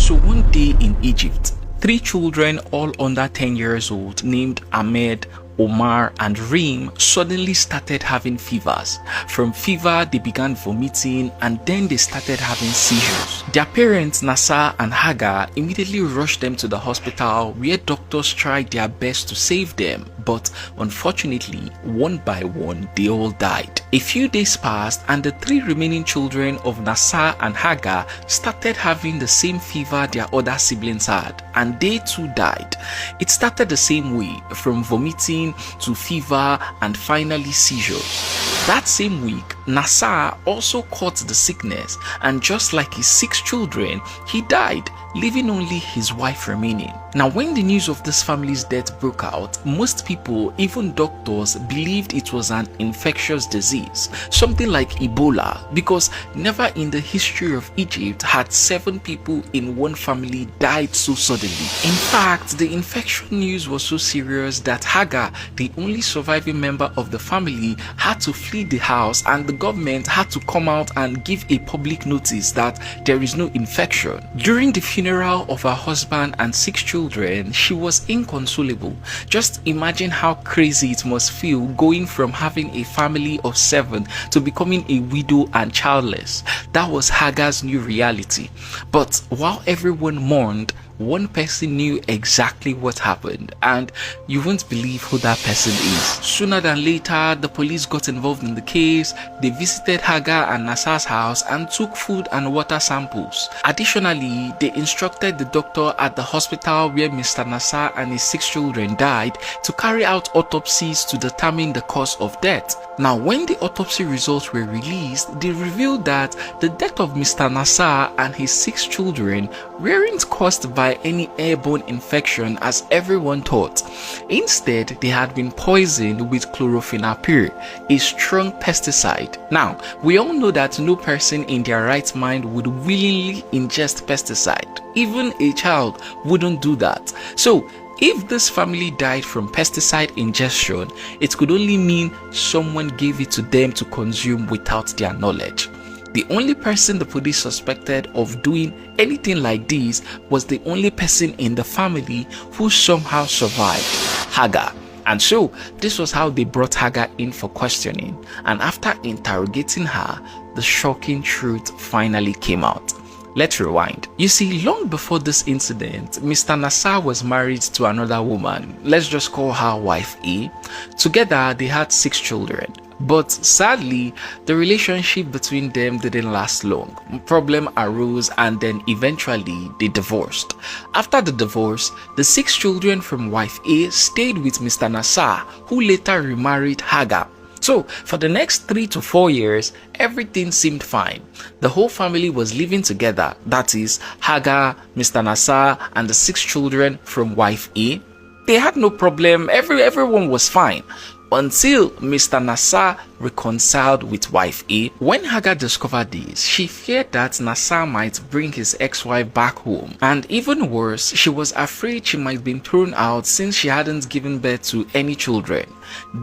So one day in Egypt, three children all under 10 years old named Ahmed, Omar and Reem suddenly started having fevers. From fever, they began vomiting and then they started having seizures. Their parents, Nasser and Hagar, immediately rushed them to the hospital where doctors tried their best to save them. But unfortunately, one by one, they all died. A few days passed and the three remaining children of Nasser and Hagar started having the same fever their other siblings had, and they too died. It started the same way, from vomiting to fever and finally seizures. That same week, Nasser also caught the sickness, and just like his 6 children, he died, leaving only his wife remaining. Now, when the news of this family's death broke out, most people, even doctors, believed it was an infectious disease, something like Ebola, because never in the history of Egypt had 7 people in one family died so suddenly. In fact, the infection news was so serious that Hagar, the only surviving member of the family, had to flee the house, and the government had to come out and give a public notice that there is no infection. During the funeral of her husband and 6 children, she was inconsolable. Just imagine how crazy it must feel going from having a family of 7 to becoming a widow and childless. That was Hagar's new reality. But while everyone mourned, one person knew exactly what happened, and you won't believe who that person is. Sooner than later, the police got involved in the case. They visited Hagar and Nasser's house and took food and water samples. Additionally, they instructed the doctor at the hospital where Mr. Nasser and his 6 children died to carry out autopsies to determine the cause of death. Now, when the autopsy results were released, they revealed that the death of Mr. Nasser and his 6 children weren't caused by any airborne infection as everyone thought. Instead, they had been poisoned with chlorophenapyr, a strong pesticide. Now, we all know that no person in their right mind would willingly ingest pesticide. Even a child wouldn't do that. So, if this family died from pesticide ingestion, it could only mean someone gave it to them to consume without their knowledge. The only person the police suspected of doing anything like this was the only person in the family who somehow survived, Hagar. And so, this was how they brought Hagar in for questioning. And after interrogating her, the shocking truth finally came out. Let's rewind. You see, long before this incident, Mr. Nasser was married to another woman. Let's just call her wife A. Together, they had 6 children. But sadly, the relationship between them didn't last long. Problem arose and then eventually they divorced. After the divorce, the 6 children from wife A stayed with Mr. Nasser, who later remarried Hagar. So, for the next 3 to 4 years, everything seemed fine. The whole family was living together, that is, Hagar, Mr. Nasser, and the 6 children from wife A. They had no problem, everyone was fine. Until Mr. Nasser reconciled with wife A. When Hagar discovered this, she feared that Nasser might bring his ex-wife back home. And even worse, she was afraid she might be thrown out since she hadn't given birth to any children.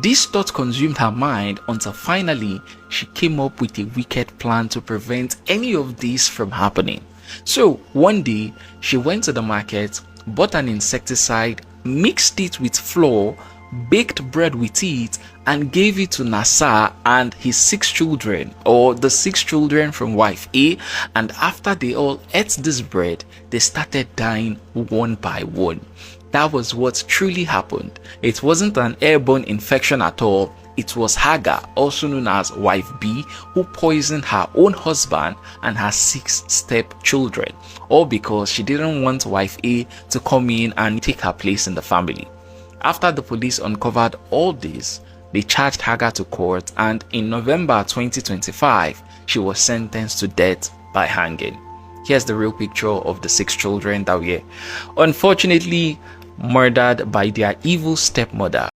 This thought consumed her mind until finally she came up with a wicked plan to prevent any of this from happening. So one day, she went to the market, bought an insecticide, mixed it with flour, baked bread with it, and gave it to Nasser and his 6 children, or the 6 children from wife A. And after they all ate this bread, they started dying one by one. That was what truly happened. It wasn't an airborne infection at all. It was Hagar, also known as wife B, who poisoned her own husband and her 6 stepchildren, all because she didn't want wife A to come in and take her place in the family. After the police uncovered all this, they charged Hagar to court, and in November 2025, she was sentenced to death by hanging. Here's the real picture of the 6 children that were unfortunately murdered by their evil stepmother.